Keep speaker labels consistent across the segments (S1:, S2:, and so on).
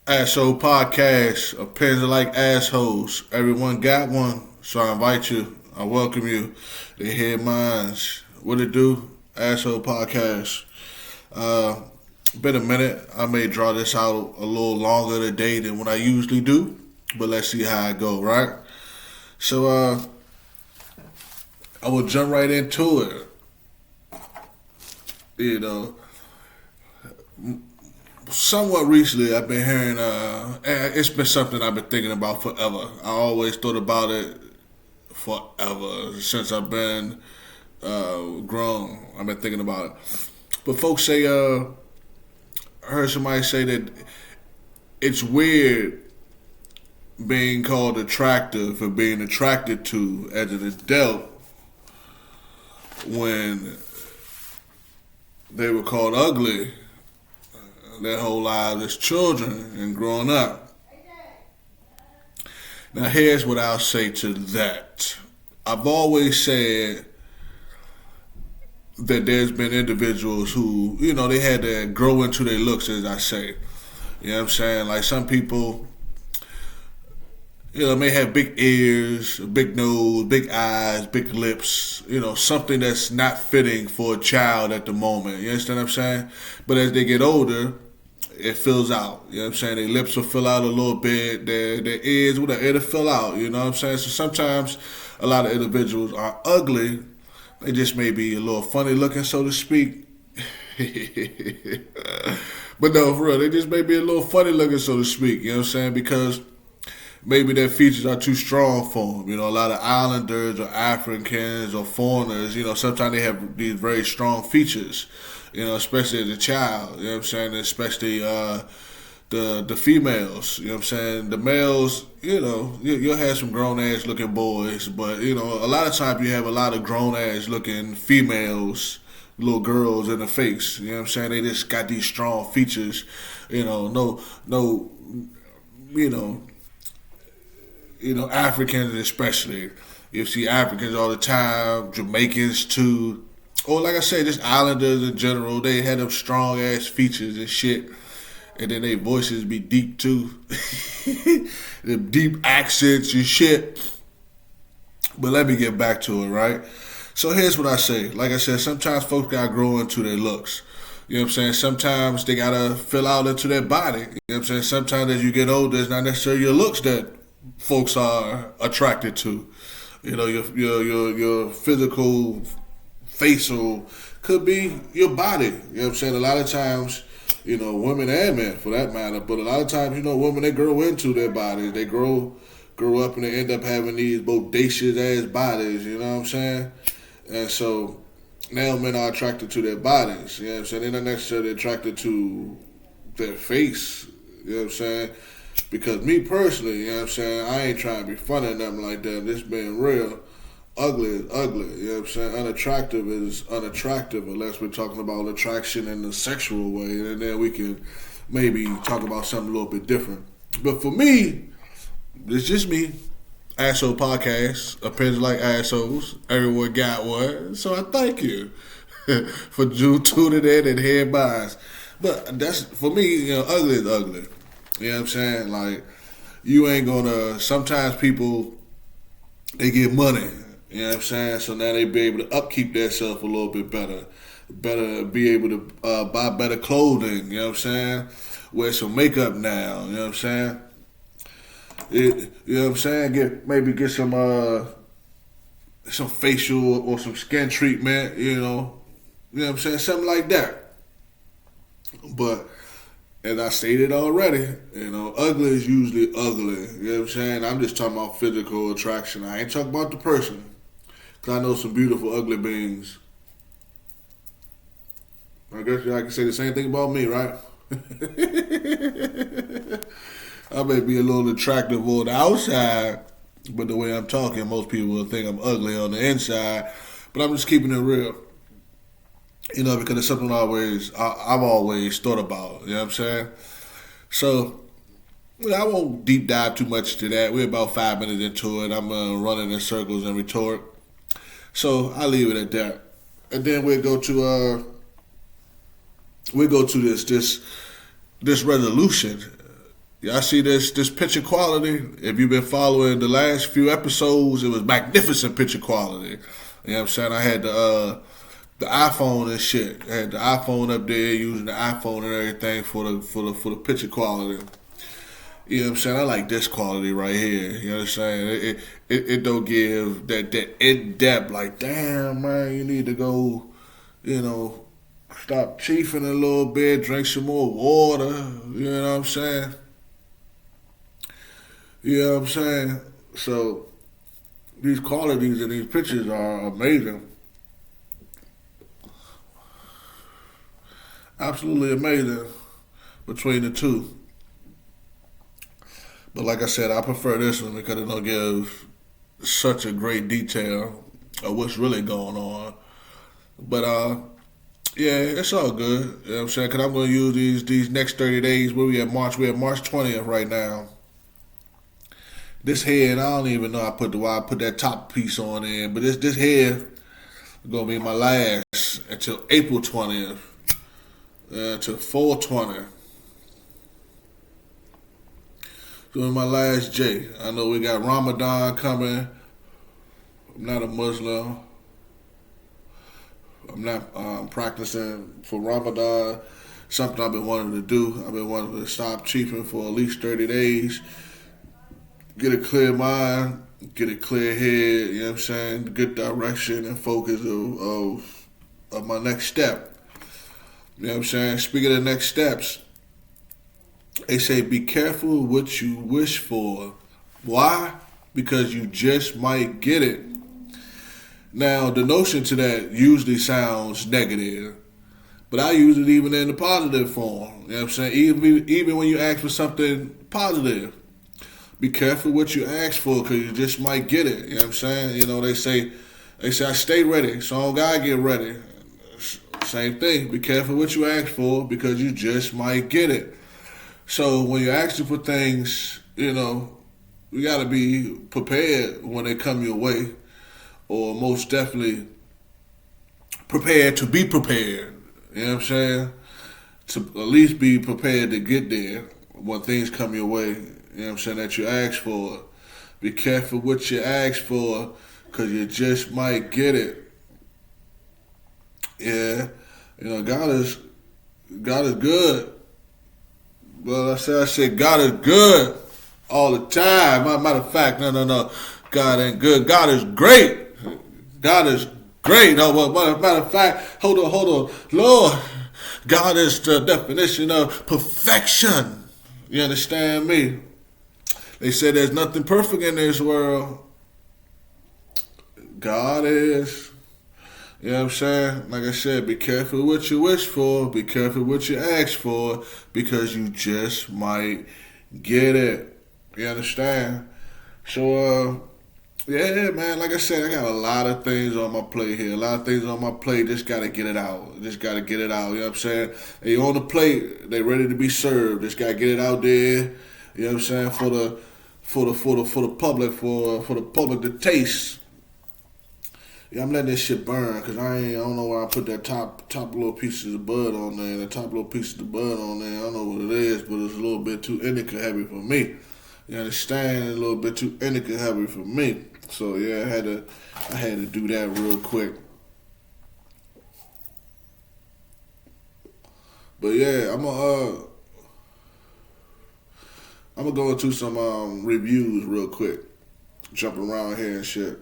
S1: Asshole podcast. Opinions are like assholes. Everyone got one, so I invite you. I welcome you to hear minds. What it do? Asshole podcast. Uh, Been a minute. I may draw this out a little longer today than what I usually do, but let's see how I go. Right. So I will jump right into it. You know, somewhat recently I've been hearing and it's been something I've been thinking about forever. I always thought about it forever since I've been grown. I've been thinking about it. But folks say I heard somebody say that it's weird being called attractive or being attracted to as an adult when they were called ugly their whole lives as children and growing up. Now, here's what I'll say to that. I've always said that there's been individuals who, they had to grow into their looks, as I say. You know what I'm saying? Like some people, may have big ears, a big nose, big eyes, big lips, something that's not fitting for a child at the moment. You understand what I'm saying? But as they get older, it fills out. You know what I'm saying? Their lips will fill out a little bit, their ears, whatever, it'll fill out. You know what I'm saying? So sometimes a lot of individuals are ugly. They just may be a little funny looking, so to speak. But no, for real, they just may be a little funny looking, so to speak. You know what I'm saying? Because maybe their features are too strong for them. A lot of islanders or Africans or foreigners, sometimes they have these very strong features, especially as a child, you know what I'm saying, especially the females, you know what I'm saying. The males, you'll have some grown-ass looking boys, but, a lot of times you have a lot of grown-ass looking females, little girls in the face, you know what I'm saying. They just got these strong features, no, Africans especially. You see Africans all the time, Jamaicans too. Or like I said, just islanders in general, they had them strong ass features and shit. And then their voices be deep too. Them deep accents and shit. But let me get back to it, right? So here's what I say. Like I said, sometimes folks gotta grow into their looks. You know what I'm saying? Sometimes they gotta fill out into their body. You know what I'm saying? Sometimes as you get older, it's not necessarily your looks that folks are attracted to. Your physical, facial could be your body. You know what I'm saying? A lot of times, women and men for that matter, but a lot of times, women, they grow into their bodies. They grow up and they end up having these bodacious ass bodies, you know what I'm saying? And so now men are attracted to their bodies, you know what I'm saying? They're not necessarily attracted to their face, you know what I'm saying? Because me personally, you know what I'm saying, I ain't trying to be funny or nothing like that. This being real, ugly is ugly, you know what I'm saying? Unattractive is unattractive unless we're talking about attraction in the sexual way, and then we can maybe talk about something a little bit different. But for me, it's just me. Asshole podcast, opinions like assholes. Everyone got one. So I thank you for tuning in and hearing mine. But that's, for me, ugly is ugly. You know what I'm saying? Like, you ain't gonna, sometimes people, they get money. You know what I'm saying? So now they be able to upkeep themselves a little bit better. Better be able to buy better clothing. You know what I'm saying? Wear some makeup now. You know what I'm saying? You know what I'm saying? Maybe get some facial or some skin treatment. You know what I'm saying? Something like that. But as I stated already, ugly is usually ugly. You know what I'm saying? I'm just talking about physical attraction. I ain't talking about the person. Because I know some beautiful ugly beings. I guess I can say the same thing about me, right? I may be a little attractive on the outside, but the way I'm talking, most people will think I'm ugly on the inside. But I'm just keeping it real. Because it's something I've always thought about. You know what I'm saying? So, I won't deep dive too much to that. We're about 5 minutes into it. I'm running in circles and retort. So I'll leave it at that. And then we'll go to this resolution. Y'all see this picture quality? If you've been following the last few episodes, it was magnificent picture quality. You know what I'm saying? I had the iPhone and shit. I had the iPhone up there using the iPhone and everything for the picture quality. You know what I'm saying? I like this quality right here. You know what I'm saying? It don't give that in depth like, damn man, you need to go, you know, stop chiefing a little bit, drink some more water. You know what I'm saying? You know what I'm saying? So these qualities of these pictures are amazing. Absolutely amazing between the two. But like I said, I prefer this one because it don't give such a great detail of what's really going on. But yeah, it's all good. You know what I'm saying? Because I'm going to use these next 30 days. Where we at March? We at March 20th right now. This head, I don't even know why I put that top piece on there. But this head is going to be my last until April 20th. To 420. Doing my last J. I know we got Ramadan coming. I'm not a Muslim. I'm not practicing for Ramadan. Something I've been wanting to do. I've been wanting to stop chiefing for at least 30 days. Get a clear mind. Get a clear head. You know what I'm saying? Good direction and focus of my next step. You know what I'm saying? Speaking of next steps, they say be careful what you wish for. Why? Because you just might get it. Now, the notion to that usually sounds negative, but I use it even in the positive form. You know what I'm saying? Even when you ask for something positive, be careful what you ask for because you just might get it. You know what I'm saying? You know, they say I stay ready, so I gotta get ready. Same thing. Be careful what you ask for because you just might get it. So when you're asking for things, you know, you got to be prepared when they come your way, or most definitely prepared to be prepared. You know what I'm saying? To at least be prepared to get there when things come your way. You know what I'm saying? That you ask for. Be careful what you ask for because you just might get it. Yeah, you know, God is good. Well, I said God is good all the time. Matter of fact, no. God ain't good. God is great. God is great. No, but matter of fact, hold on. Lord, God is the definition of perfection. You understand me? They say there's nothing perfect in this world. God is. You know what I'm saying? Like I said, be careful what you wish for. Be careful what you ask for because you just might get it. You understand? So, yeah, man, like I said, I got a lot of things on my plate here. A lot of things on my plate. Just got to get it out. Just got to get it out. You know what I'm saying? They on the plate. They ready to be served. Just got to get it out there. You know what I'm saying? For the public, for the public to taste. Yeah, I'm letting this shit burn because I don't know why I put that top little pieces of bud on there. The top little pieces of bud on there. I don't know what it is, but it's a little bit too indica heavy for me. You understand? A little bit too indica heavy for me. So yeah, I had to do that real quick. But yeah, I'm gonna go into some reviews real quick. Jumping around here and shit.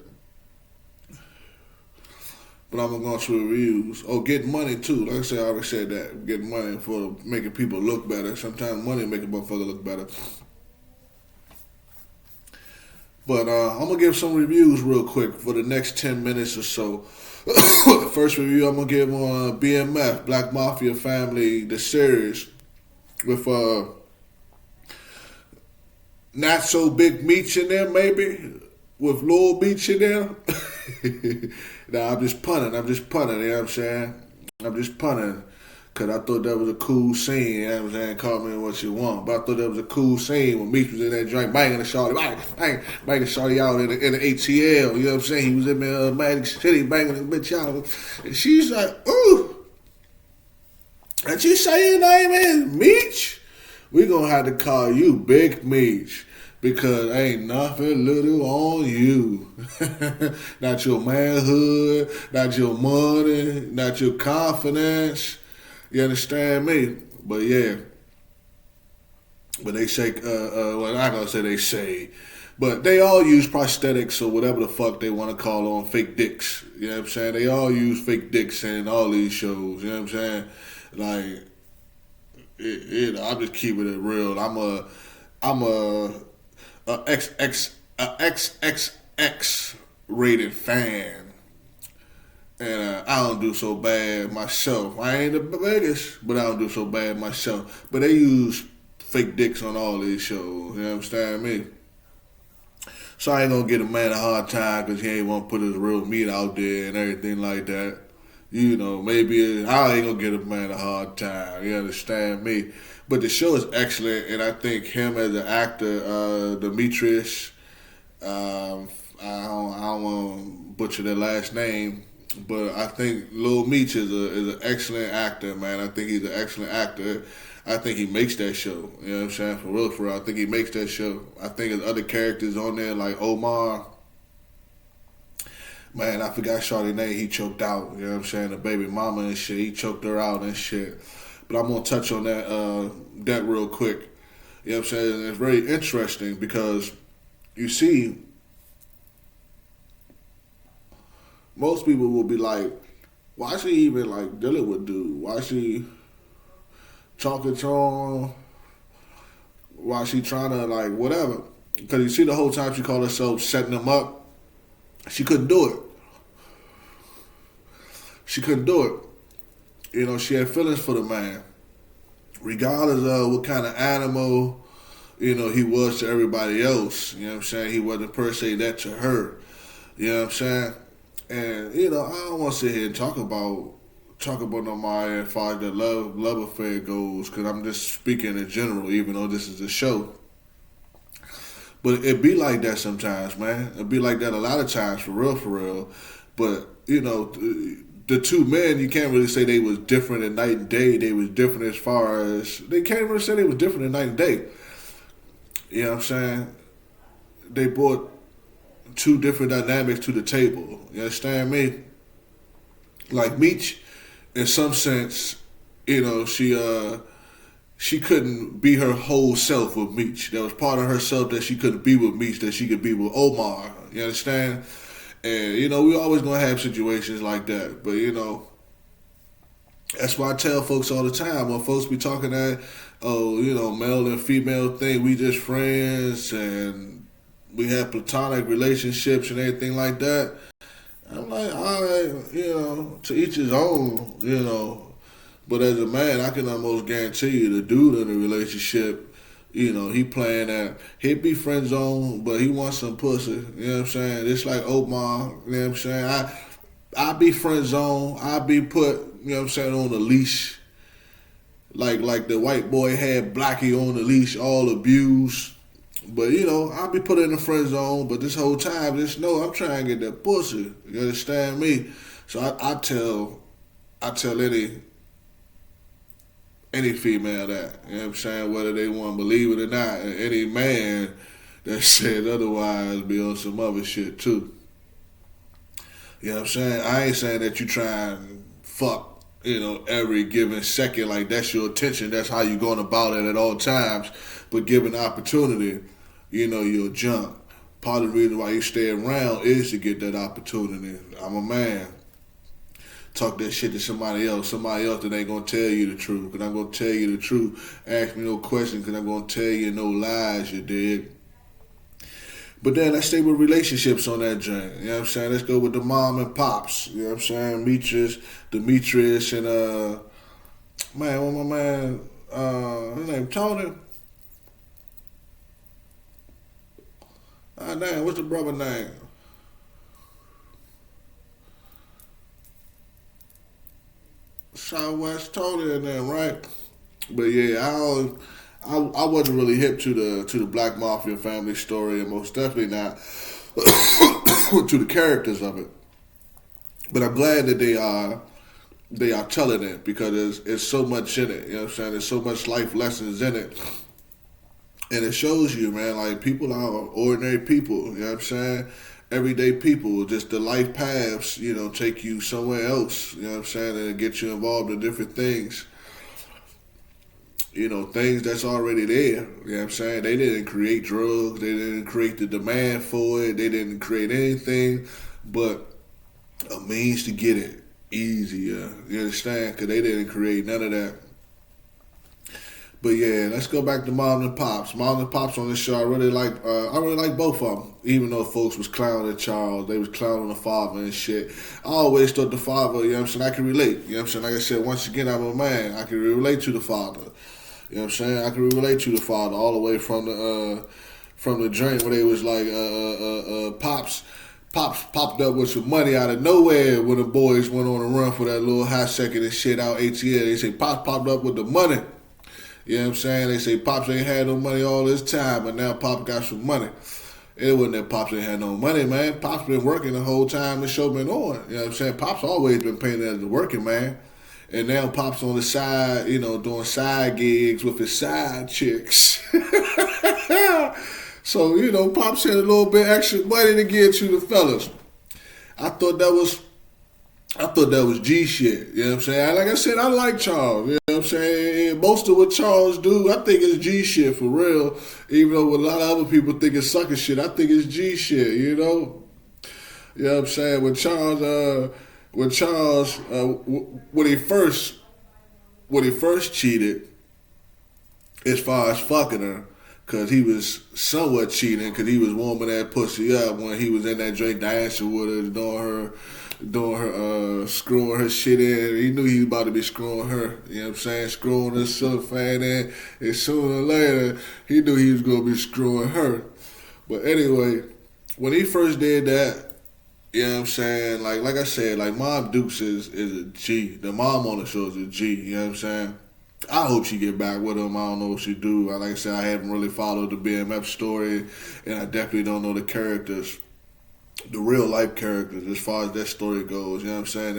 S1: But I'm gonna go into reviews. Oh, getting money too. Like I said, I already said that. Getting money for making people look better. Sometimes money make a motherfucker look better. But I'm gonna give some reviews real quick for the next 10 minutes or so. First review I'm gonna give on BMF, Black Mafia Family, the series with not so big Meech in there, maybe with Lil Meech in there. Nah, I'm just punting, you know what I'm saying? I'm just punting, because I thought that was a cool scene, you know what I'm saying? Call me what you want, but I thought that was a cool scene when Meech was in that joint banging the shawty, banging shawty out in the ATL, you know what I'm saying? He was in Magic City banging the bitch out, and she's like, ooh, and she say your name is Meech? We gonna have to call you Big Meech because ain't nothing little on you. Not your manhood, not your money, not your confidence. You understand me? But yeah, but they say, well, I'm not gonna say they say, but they all use prosthetics or whatever the fuck they want to call on fake dicks. You know what I'm saying? They all use fake dicks in all these shows. You know what I'm saying? Like, I'm just keeping it real. I'm a XXX rated fan, and I don't do so bad myself. I ain't the biggest, but I don't do so bad myself. But they use fake dicks on all these shows. You know what I'm saying? Me. So I ain't gonna get a man a hard time because he ain't want to put his real meat out there and everything like that. You know, maybe I ain't gonna get a man a hard time. You understand me? But the show is excellent, and I think him as an actor, Demetrius, I don't want to butcher their last name, but I think Lil Meech is an excellent actor, man. I think he's an excellent actor. I think he makes that show. You know what I'm saying? For real, for real. I think he makes that show. I think there's other characters on there like Omar. Man, I forgot Shawty's name. He choked out. You know what I'm saying? The baby mama and shit. He choked her out and shit. But I'm gonna touch on that real quick. You know what I'm saying? It's very interesting because you see, most people will be like, why she even like dealing with dude? Why she talking to him? Why she trying to like whatever? Because you see the whole time she called herself setting him up. She couldn't do it. She couldn't do it. You know, she had feelings for the man. Regardless of what kind of animal, you know, he was to everybody else. You know what I'm saying? He wasn't per se that to her. You know what I'm saying? And, you know, I don't want to sit here and talk about nobody as far as the love affair goes, because I'm just speaking in general, even though this is a show. But it be like that sometimes, man. It be like that a lot of times, for real, for real. But, you know, the two men, you can't really say they was different in night and day. They was different as far as, they can't really say they was different in night and day. You know what I'm saying? They brought two different dynamics to the table. You understand me? Like Meech, in some sense, you know, she couldn't be her whole self with Meech. There was part of herself that she couldn't be with Meech, that she could be with Omar. You understand? And, you know, we always going to have situations like that. But, you know, that's why I tell folks all the time, when folks be talking that, oh, you know, male and female thing, we just friends and we have platonic relationships and everything like that. I'm like, all right, you know, to each his own, you know. But as a man, I can almost guarantee you the dude in the relationship, you know, he playing that. He'd be friend zone, but he wants some pussy. You know what I'm saying? It's like Omar, you know what I'm saying? I be friend zone. I be put, you know what I'm saying, on the leash. Like the white boy had Blackie on the leash, all abused. But, you know, I'll be put in the friend zone, but this whole time, just know I'm trying to get that pussy. You understand me? So I tell any female that, you know what I'm saying, whether they want to believe it or not, and any man that says otherwise be on some other shit too. You know what I'm saying? I ain't saying that you try and fuck, you know, every given second, like that's your attention, that's how you going about it at all times. But given the opportunity, you know, you'll jump. Part of the reason why you stay around is to get that opportunity. I'm a man. Talk that shit to somebody else that ain't gonna tell you the truth. Cause I'm gonna tell you the truth. Ask me no questions, cause I'm gonna tell you no lies, you dig? But then let's stay with relationships on that joint. You know what I'm saying? Let's go with the mom and pops. You know what I'm saying? Demetrius, and man, what my man, his name Tony. Damn, what's the brother name? Southwest Tony and them, right? But yeah, I wasn't really hip to the Black Mafia family story, and most definitely not to the characters of it. But I'm glad that they are telling it because there's so much in it. You know what I'm saying? There's so much life lessons in it And it shows you, man, like people are ordinary people, you know what I'm saying? Everyday people, just the life paths, take you somewhere else, you know what I'm saying, and get you involved in different things. Things that's already there. You know what I'm saying? They didn't create drugs. They didn't create the demand for it. They didn't create anything but a means to get it easier. You understand? Because they didn't create none of that. But yeah, let's go back to Mom and Pops. Mom and Pops on this show, I really like both of them. Even though folks was clowning Charles, they was clowning the father and shit. I always thought the father, you know what I'm saying, I can relate. You know what I'm saying? Like I said, once again, I'm a man. I can relate to the father. You know what I'm saying? I can relate to the father all the way from the drink where they was like, Pops popped up with some money out of nowhere when the boys went on a run for that little high second and shit out ATL. They say Pops popped up with the money. You know what I'm saying? They say Pops ain't had no money all this time, but now Pops got some money. It wasn't that Pops ain't had no money, man. Pops been working the whole time the show been on. You know what I'm saying? Pops always been painted as the working man. And now Pops on the side, doing side gigs with his side chicks. So, Pops had a little bit extra money to give to the fellas. I thought that was G shit. You know what I'm saying? Like I said, I like Charles. You know what I'm saying? And most of what Charles do, I think it's G shit for real. Even though a lot of other people think it's sucker shit, I think it's G shit, You know what I'm saying? When he first cheated, as far as fucking her, because he was somewhat cheating, because he was warming that pussy up when he was in that drink dancing with her, doing her, screwing her shit in. He knew he was about to be screwing her, you know what I'm saying, screwing her cellophane in, and sooner or later, he knew he was going to be screwing her. But anyway, when he first did that, you know what I'm saying, like I said, like Mom Dukes is a G. The mom on the show is a G, you know what I'm saying? I hope she get back with him. I don't know if she do. Like I said, I haven't really followed the BMF story, and I definitely don't know the characters, the real life characters, as far as that story goes. You know what I'm saying?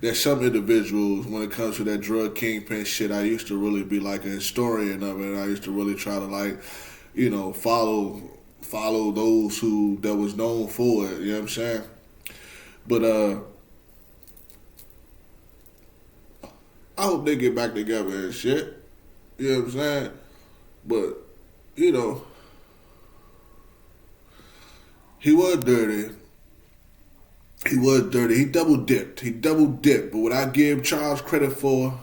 S1: There's some individuals, when it comes to that drug kingpin shit, I used to really be like a historian of it. I used to really try to follow those that was known for it. You know what I'm saying? But I hope they get back together and shit. You know what I'm saying? But, he was dirty. He double dipped. But what I give Charles credit for,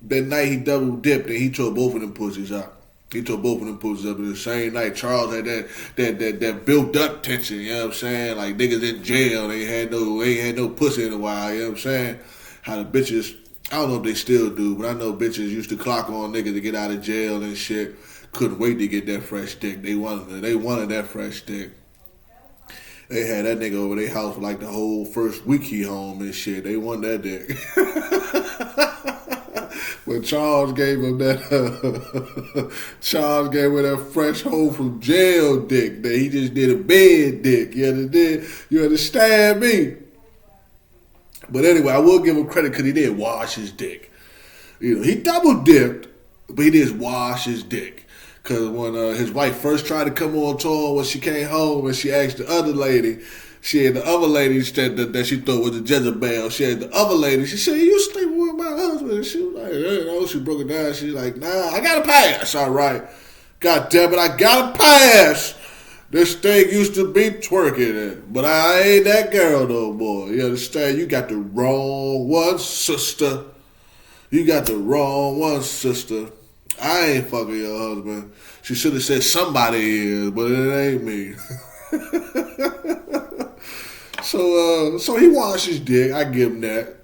S1: that night he double dipped and he tore both of them pussies out. He tore both of them pussies up in the same night. Charles had that built up tension, you know what I'm saying? Like niggas in jail, they ain't had no pussy in a while, you know what I'm saying? How the bitches, I don't know if they still do, but I know bitches used to clock on niggas to get out of jail and shit. Couldn't wait to get that fresh dick. They wanted that fresh dick. They had that nigga over their house for like the whole first week he home and shit. They wanted that dick. But Charles gave him that fresh home from jail dick. That he just did a bed dick. You understand me? But anyway, I will give him credit because he did wash his dick. He double dipped, but he did wash his dick. Because when his wife first tried to come on tour, when she came home and she asked the other lady, she had the other lady that she thought was a Jezebel. She had the other lady. She said, "You sleeping with my husband?" And she was like, she broke it down. She's like, "Nah, I got a pass." All right. God damn it, I got a pass. This thing used to be twerking it. But I ain't that girl no more. You understand? You got the wrong one, sister. You got the wrong one, sister. I ain't fucking your husband. She should have said somebody is, but it ain't me. So he washed his dick. I give him that.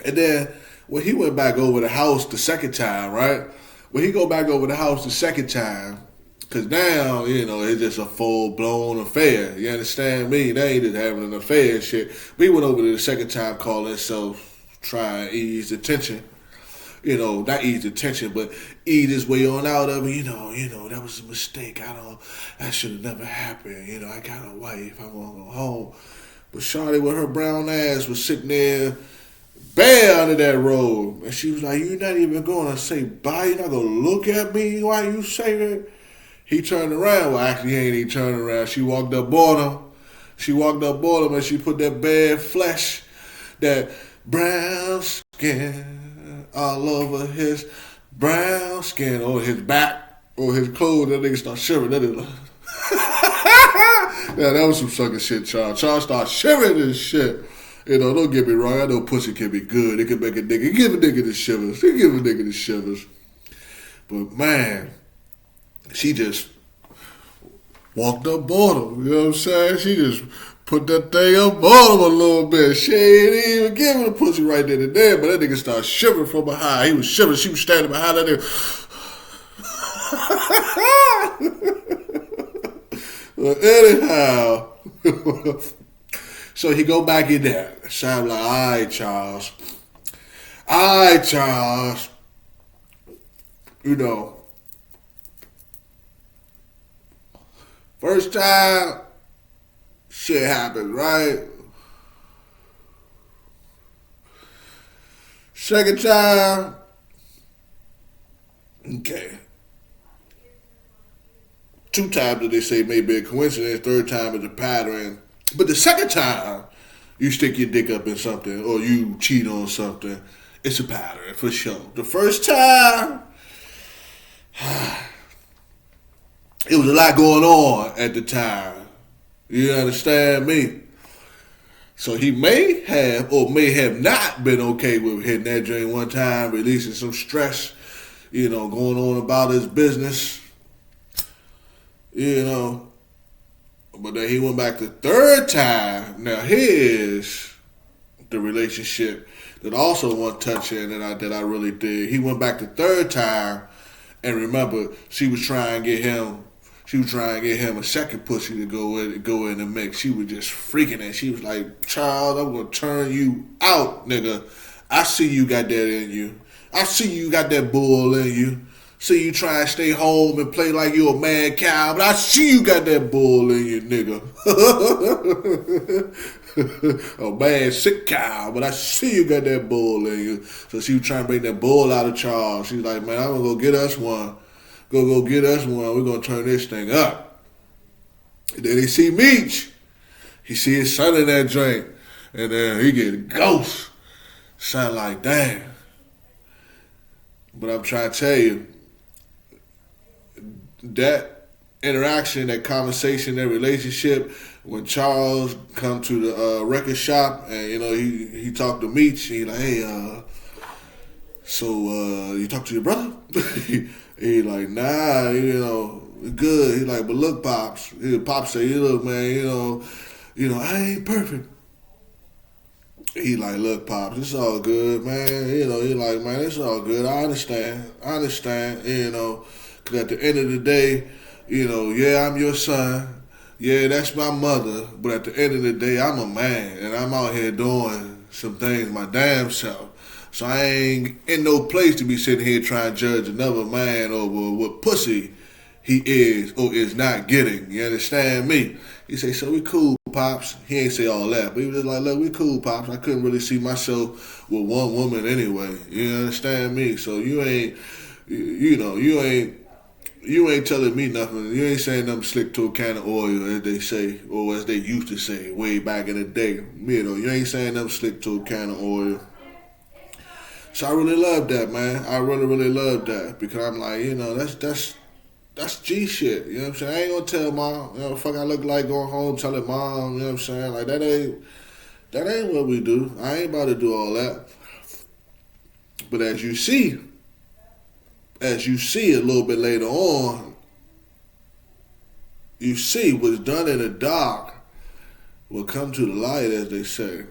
S1: And then when he went back over the house the second time, right? When he go back over the house the second time, because now, it's just a full-blown affair. You understand me? They ain't just having an affair and shit. We went over there the second time, calling himself, trying to ease the tension. Not ease the tension, but ease his way on out of it. That was a mistake. That should have never happened. I got a wife. I want to go home. But Shawty with her brown ass was sitting there bear under that robe. And she was like, "You're not even going to say bye? You're not going to look at me while you say that?" He turned around. Well, actually, he ain't even turned around. She walked up on him. She walked up on him and she put that bare flesh, that brown skin all over his brown skin, or his back, or his clothes. That nigga start shivering. That nigga yeah, that was some sucker shit, Charles. Charles started shivering and shit. You know, don't get me wrong. I know pussy can be good. It can make a nigga, give a nigga the shivers. It give a nigga the shivers. But man, she just walked up on him. You know what I'm saying? She just put that thing up on him a little bit. She ain't even giving the pussy right then and there. But that nigga started shivering from behind. He was shivering. She was standing behind that nigga. Well, anyhow, so he go back in there. So I'm like, all right, Charles. All right, Charles. You know, first time, shit happens, right? Second time, okay. Two times that they say may be a coincidence. Third time is a pattern. But the second time you stick your dick up in something or you cheat on something, it's a pattern for sure. The first time, it was a lot going on at the time. You understand me? So he may have or may have not been okay with hitting that joint one time, releasing some stress, you know, going on about his business. You know, but then he went back the third time. Now here's the relationship that also want touching that I really did. He went back the third time, and remember, she was trying to get him a second pussy to go in the mix. She was just freaking it. She was like, "Child, I'm gonna turn you out, nigga. I see you got that in you. I see you got that bull in you. See you try to stay home and play like you a mad cow, but I see you got that bull in you, nigga. A mad sick cow, but I see you got that bull in you." So she was trying to bring that bull out of Charles. She's like, "Man, I'm gonna go get us one. Go get us one. We're gonna turn this thing up." And then they see Meech. He see his son in that drink, and then he get a ghost. Son like, damn. But I'm trying to tell you, that interaction, that conversation, that relationship, when Charles come to the record shop and, you know, he talked to Meech, he like, "Hey, so you talk to your brother?" he like, "Nah, you know, good." He like, "But look, Pops." Pops say, "Look, man, you know, I ain't perfect." He like, "Look, Pops, it's all good, man. You know," he like, "Man, it's all good. I understand, you know. Because at the end of the day, you know, yeah, I'm your son. Yeah, that's my mother. But at the end of the day, I'm a man. And I'm out here doing some things my damn self. So I ain't in no place to be sitting here trying to judge another man over what pussy he is or is not getting. You understand me?" He say, "So we cool, Pops." He ain't say all that. But he was just like, "Look, we cool, Pops. I couldn't really see myself with one woman anyway. You understand me? So you ain't telling me nothing. You ain't saying nothing slick to a can of oil, as they say, or as they used to say way back in the day. You know, you ain't saying nothing slick to a can of oil." So I really love that, man. I really, really love that. Because I'm like, you know, that's G shit. You know what I'm saying? I ain't gonna tell mom, you know, the fuck I look like going home telling mom, you know what I'm saying? Like that ain't what we do. I ain't about to do all that. But as you see a little bit later on, you see what's done in the dark will come to the light, as they say.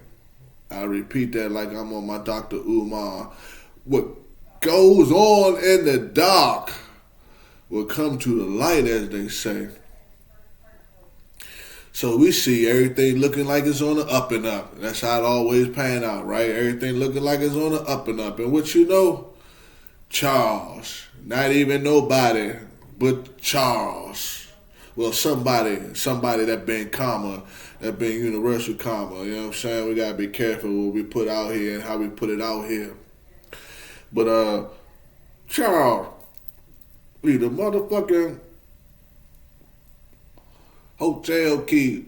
S1: I repeat that like I'm on my Dr. Umar. What goes on in the dark will come to the light, as they say. So we see everything looking like it's on the up and up. That's how it always pan out, right? Everything looking like it's on the up and up. And what you know? Charles. Not even nobody but Charles Well, somebody that been karma, that been universal karma. You know what I'm saying? We gotta be careful what we put out here and how we put it out here. But Charles, leave the motherfucking hotel key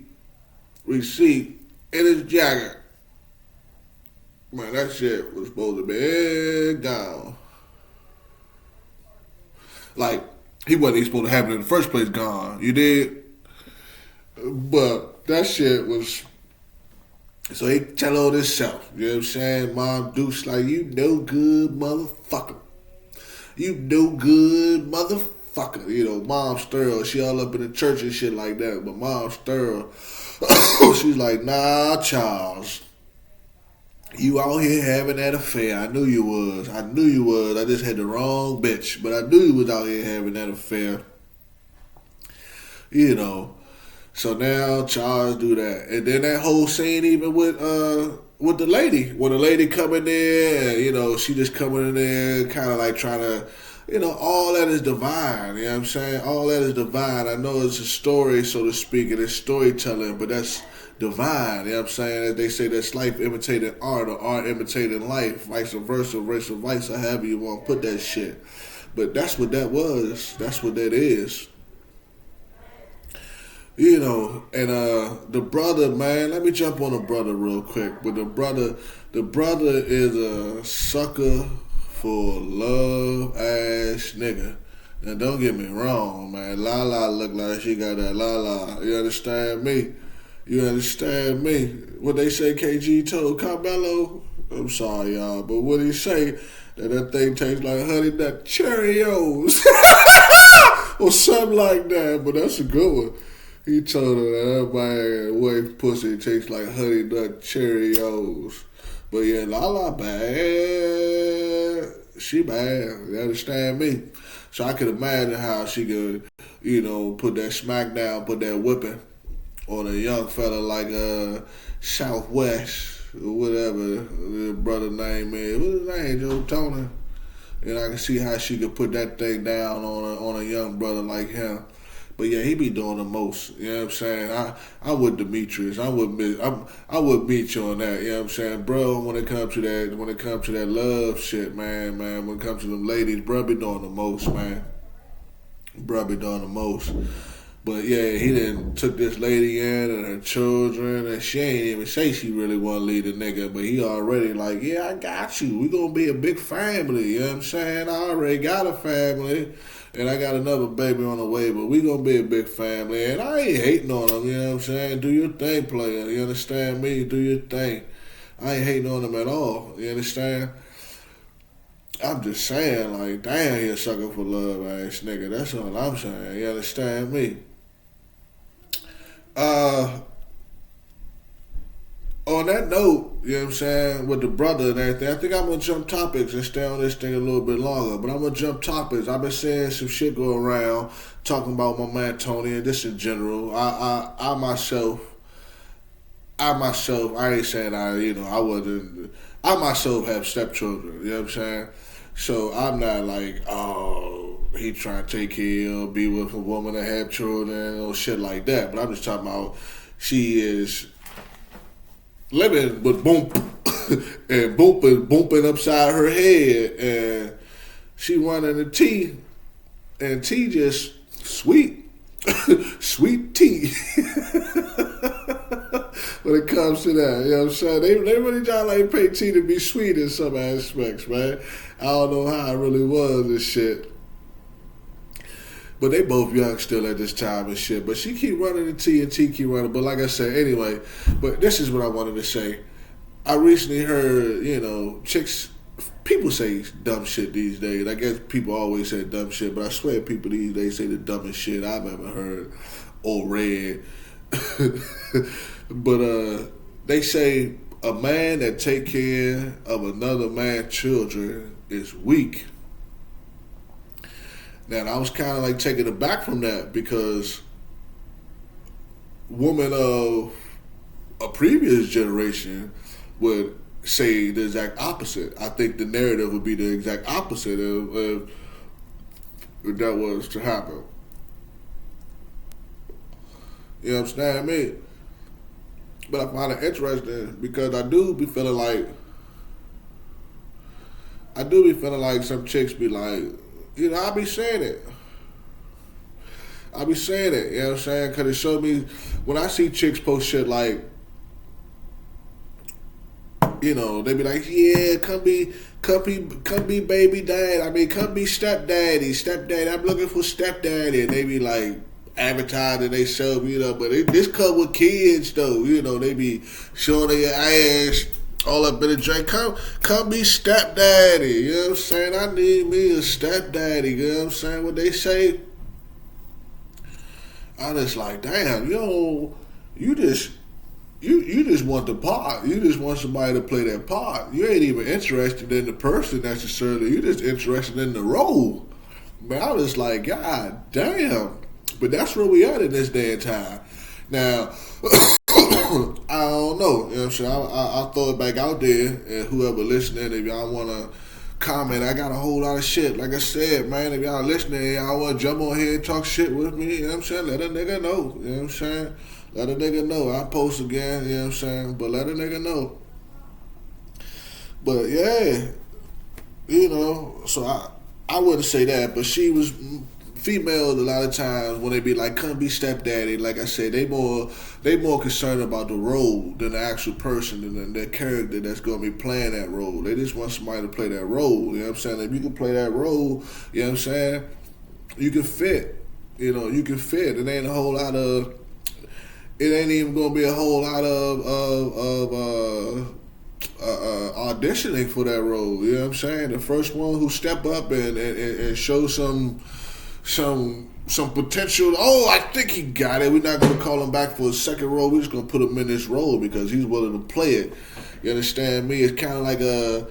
S1: receipt in his jacket. Man, that shit was supposed to be gone. Like, he wasn't even supposed to have it in the first place gone. You did? But that shit was... So he tell all this self. You know what I'm saying? Mom Deuce like, you no good motherfucker. You no good motherfucker. You know, Mom Sterl, she all up in the church and shit like that. But Mom Sterl, she's like, nah, Charles. You out here having that affair. I knew you was. I knew you was. I just had the wrong bitch. But I knew you was out here having that affair. You know. So now Charles do that. And then that whole scene even with the lady. When the lady come in there, and, you know, she just coming in there kind of like trying to, you know, all that is divine. You know what I'm saying? All that is divine. I know it's a story, so to speak, and it's storytelling, but that's divine. You know what I'm saying? As they say, that's life imitating art or art imitating life, vice versa, vice, however you want to put that shit. But that's what that was. That's what that is. You know, and the brother, man, let me jump on the brother real quick. But the brother is a sucker for love ass nigga. And don't get me wrong, man. Lala look like she got that Lala. You understand me? You understand me? What they say KG told Carmelo? I'm sorry, y'all, but what he say? That thing tastes like honey nut Cheerios. Or something like that, but that's a good one. He told her that everybody wife pussy tastes like honey nut Cheerios. But yeah, Lala bad. She bad. You understand me? So I could imagine how she could, you know, put that smack down, put that whipping on a young fella like Southwest or whatever the brother name is. What's his name? Joe Tony. And I can see how she could put that thing down on a young brother like him. But yeah, he be doing the most. You know what I'm saying? I would Demetrius. I would Meech on that. You know what I'm saying, bro? When it comes to that love shit, man. When it comes to them ladies, bro be doing the most, man. Bro be doing the most. But yeah, he then took this lady in and her children, and she ain't even say she really want to leave the nigga, but he already like, yeah, I got you. We gonna be a big family. You know what I'm saying? I already got a family. And I got another baby on the way, but we gonna be a big family. And I ain't hating on them, you know what I'm saying? Do your thing, player. You understand me? Do your thing. I ain't hating on them at all. You understand? I'm just saying, like, damn, he a sucker for love, ass nigga. That's all I'm saying. You understand me? On that note, you know what I'm saying, with the brother and everything, I think I'm going to jump topics and stay on this thing a little bit longer. But I'm going to jump topics. I've been seeing some shit go around talking about my man Tony and this in general. I myself, I ain't saying I myself have stepchildren, you know what I'm saying? So I'm not like, oh, he trying to take care or be with a woman that have children or shit like that. But I'm just talking about she is living with boom and booping upside her head, and she running the tea, and tea just sweet, sweet tea. When it comes to that, you know what I'm saying? They really try to like pay tea to be sweet in some aspects, man. I don't know how it really was and shit. But they both young still at this time and shit. But she keep running the tea and tea keep running. But like I said, anyway, but this is what I wanted to say. I recently heard, you know, people say dumb shit these days. I guess people always say dumb shit, but I swear people these days say the dumbest shit I've ever heard or read. But they say a man that take care of another man's children is weak. Now, I was kind of like taken aback from that because women of a previous generation would say the exact opposite. I think the narrative would be the exact opposite if that was to happen. You know what I'm saying? I mean, but I find it interesting because I do be feeling like some chicks be like, I be saying it. I be saying it, you know what I'm saying? Because it showed me, when I see chicks post shit like, they be like, yeah, come be baby dad. I mean, come be stepdaddy. I'm looking for stepdaddy. And they be like, advertising they show, but this come with kids though, they be showing their ass all up in the drink. Come be stepdaddy, you know what I'm saying? I need me a stepdaddy, you know what I'm saying? What they say, I just like, damn, you just want the part. You just want somebody to play that part. You ain't even interested in the person necessarily. You just interested in the role. Man, I was like, God damn. But that's where we at in this day and time. Now, I don't know. You know what I'm saying? I'll throw it back out there, and whoever listening, if y'all want to comment, I got a whole lot of shit. Like I said, man, if y'all listening, y'all want to jump on here and talk shit with me, you know what I'm saying? Let a nigga know. You know what I'm saying? Let a nigga know. I'll post again, you know what I'm saying? But let a nigga know. But yeah, so I wouldn't say that, but she was females a lot of times when they be like, come be stepdaddy, like I said, they more concerned about the role than the actual person and their character that's gonna be playing that role. They just want somebody to play that role. You know what I'm saying? If you can play that role, you know what I'm saying, you can fit. You can fit. It ain't a whole lot of it ain't even gonna be a whole lot of auditioning for that role. You know what I'm saying? The first one who step up and show some potential. Oh, I think he got it. We're not gonna call him back for a second role. We're just gonna put him in this role because he's willing to play it. You understand me? It's kind of like a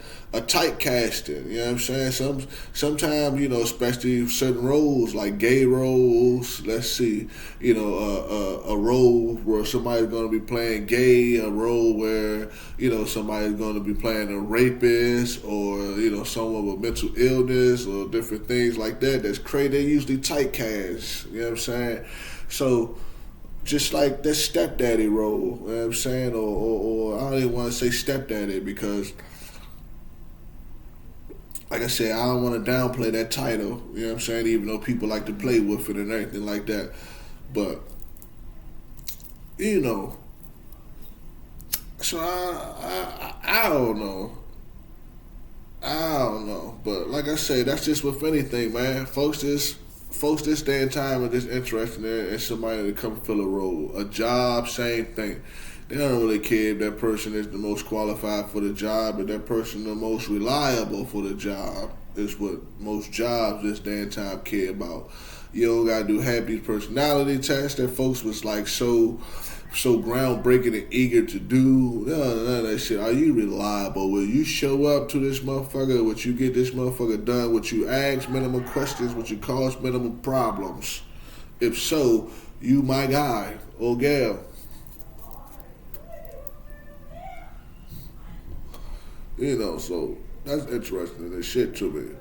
S1: type casting. You know what I'm saying? Sometimes, especially certain roles like gay roles. Let's see, a role where somebody's going to be playing gay, a role where somebody's going to be playing a rapist, or someone with mental illness or different things like that. That's crazy. They usually typecast. You know what I'm saying? So, just like that stepdaddy role, you know what I'm saying? Or I don't even want to say stepdaddy because, like I said, I don't want to downplay that title, you know what I'm saying? Even though people like to play with it and everything like that. But, so I don't know. I don't know. But like I say, that's just with anything, man. Folks this day and time are just interested in somebody to come fill a role. A job, same thing. They don't really care if that person is the most qualified for the job, but that person the most reliable for the job is what most jobs this day and time care about. You don't gotta do half these personality tests that folks was like so groundbreaking and eager to do. None of that shit. Are you reliable? Will you show up to this motherfucker? Will you get this motherfucker done? Will you ask minimum questions? Will you cause minimum problems? If so, you my guy or gal. So that's interesting and shit to me.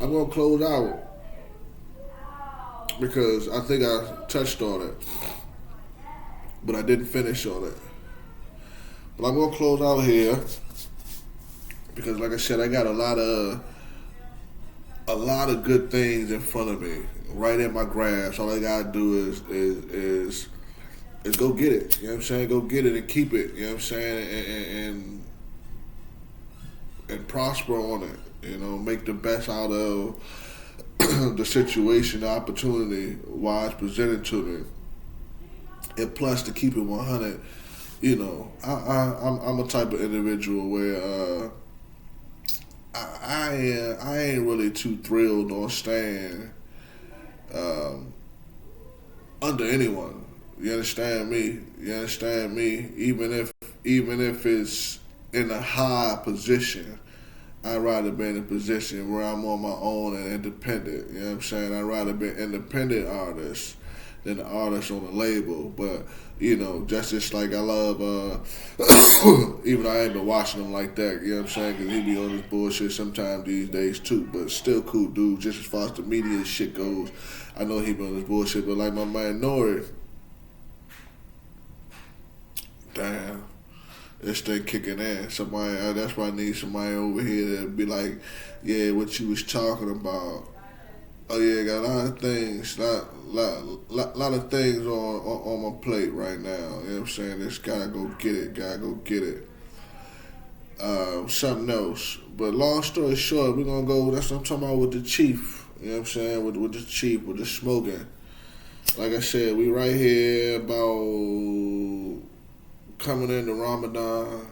S1: I'm gonna close out because I think I touched on it, but I didn't finish on it. But I'm gonna close out here because, like I said, I got a lot of good things in front of me, right in my grasp. All I gotta do is go get it. You know what I'm saying? Go get it and keep it. You know what I'm saying? And prosper on it. Make the best out of the situation, the opportunity while it's presented to me. And plus, to keep it 100, I'm a type of individual where I ain't really too thrilled or staying under anyone. You understand me? Even if it's in a high position, I'd rather be in a position where I'm on my own and independent. You know what I'm saying? I'd rather be an independent artist than the artist on the label. But just like I love, even though I ain't been watching him like that, you know what I'm saying? Because he be on his bullshit sometimes these days too. But still cool dude, just as far as the media shit goes. I know he be on his bullshit, but like my man Nori, damn, this thing kicking in. Somebody, that's why I need somebody over here to be like, yeah, what you was talking about. Oh yeah, got a lot of things, lot of things on my plate right now. You know what I'm saying? Just gotta go get it. Something else. But long story short, we're gonna go. That's what I'm talking about with the chief. You know what I'm saying? With the chief, with the smoking. Like I said, we right here about coming into Ramadan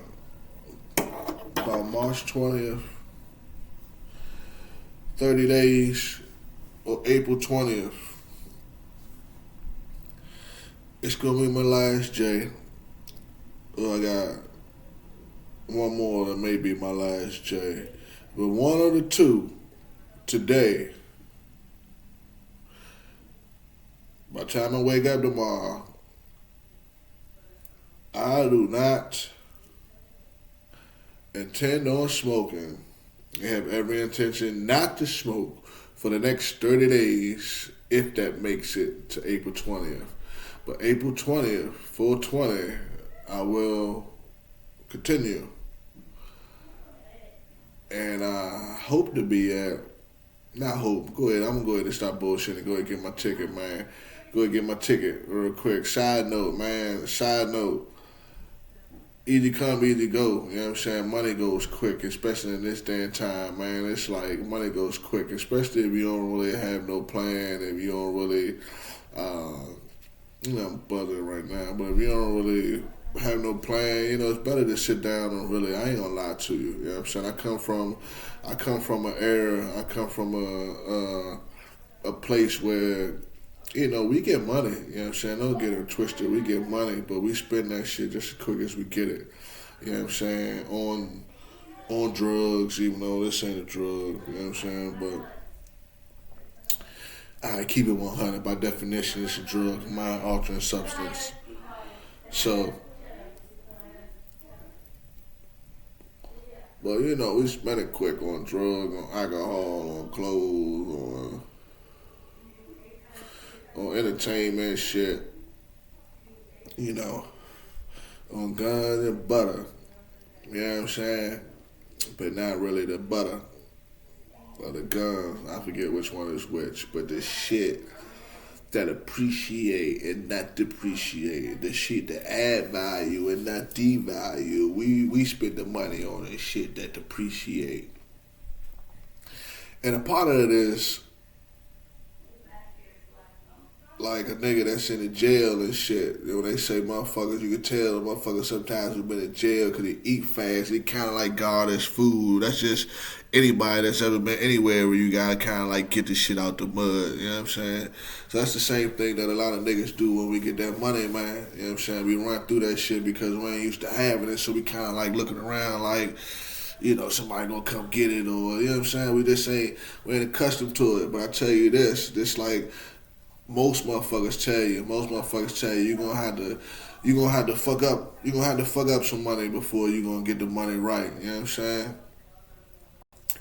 S1: about March 20th. 30 days. Or April 20th. It's gonna be my last J. Well, I got one more that may be my last J. But one of the two, today, by the time I wake up tomorrow, I do not intend on smoking. I have every intention not to smoke for the next 30 days, if that makes it to April 20th. But April 20th, 420, I will continue. And I hope to be at, not hope, go ahead, I'm going to go ahead and stop bullshitting and go ahead and get my ticket, man. Go ahead and get my ticket real quick. Side note, easy come, easy go. You know what I'm saying? Money goes quick, especially in this day and time, man. It's like money goes quick, especially if you don't really have no plan, if you don't really, I'm buzzing right now, but if you don't really have no plan, it's better to sit down and really, I ain't gonna lie to you. You know what I'm saying? I come from an era, I come from a place where, we get money, you know what I'm saying? Don't get it twisted. We get money, but we spend that shit just as quick as we get it. You know what I'm saying? On drugs, even though this ain't a drug, you know what I'm saying? But I keep it 100. By definition, it's a drug, mind-altering substance. So, but we spend it quick on drugs, on alcohol, on clothes, on entertainment shit, on guns and butter. You know what I'm saying? But not really the butter or the guns. I forget which one is which. But the shit that appreciate and not depreciate. The shit that add value and not devalue. We spend the money on the shit that depreciate. And a part of it is like a nigga that's in the jail and shit. When they say motherfuckers, you can tell the motherfuckers sometimes have been in jail because they eat fast. They kind of like God as food. That's just anybody that's ever been anywhere where you gotta kind of like get the shit out the mud. You know what I'm saying? So that's the same thing that a lot of niggas do when we get that money, man. You know what I'm saying? We run through that shit because we ain't used to having it, so we kind of like looking around like, somebody gonna come get it, or, you know what I'm saying? We ain't accustomed to it. But I tell you this like, most motherfuckers tell you you're gonna have to fuck up some money before you're gonna get the money right. You know what I'm saying?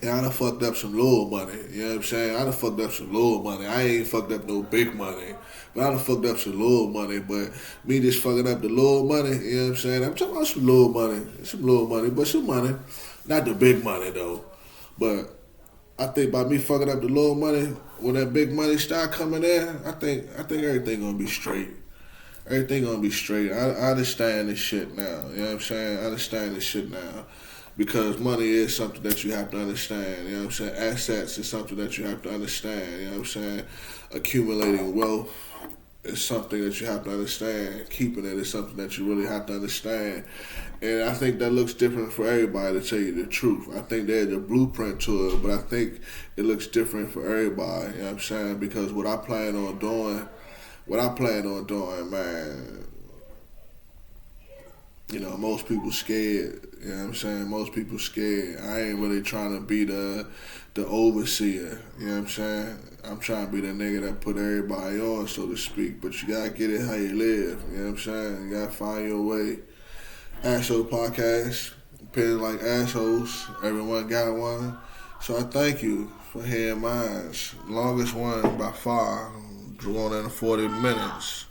S1: And I done fucked up some little money. You know what I'm saying? I done fucked up some little money. I ain't fucked up no big money. But I done fucked up some little money. But me just fucking up the little money, you know what I'm saying? I'm talking about some little money, but some money. Not the big money though. But I think by me fucking up the little money, when that big money start coming in, I think everything gonna be straight. Everything gonna be straight. I understand this shit now. You know what I'm saying? I understand this shit now. Because money is something that you have to understand. You know what I'm saying? Assets is something that you have to understand. You know what I'm saying? Accumulating wealth is something that you have to understand. Keeping it is something that you really have to understand. And I think that looks different for everybody, to tell you the truth. I think there's a blueprint to it, but I think it looks different for everybody. You know what I'm saying? Because what I plan on doing, man, Most people scared. You know what I'm saying? Most people scared. I ain't really trying to be the overseer. You know what I'm saying? I'm trying to be the nigga that put everybody on, so to speak. But you gotta get it how you live. You know what I'm saying? You gotta find your way. Asshole podcast. Opinions like assholes. Everyone got one. So I thank you for hearing mine. Longest one by far. Going in 40 minutes.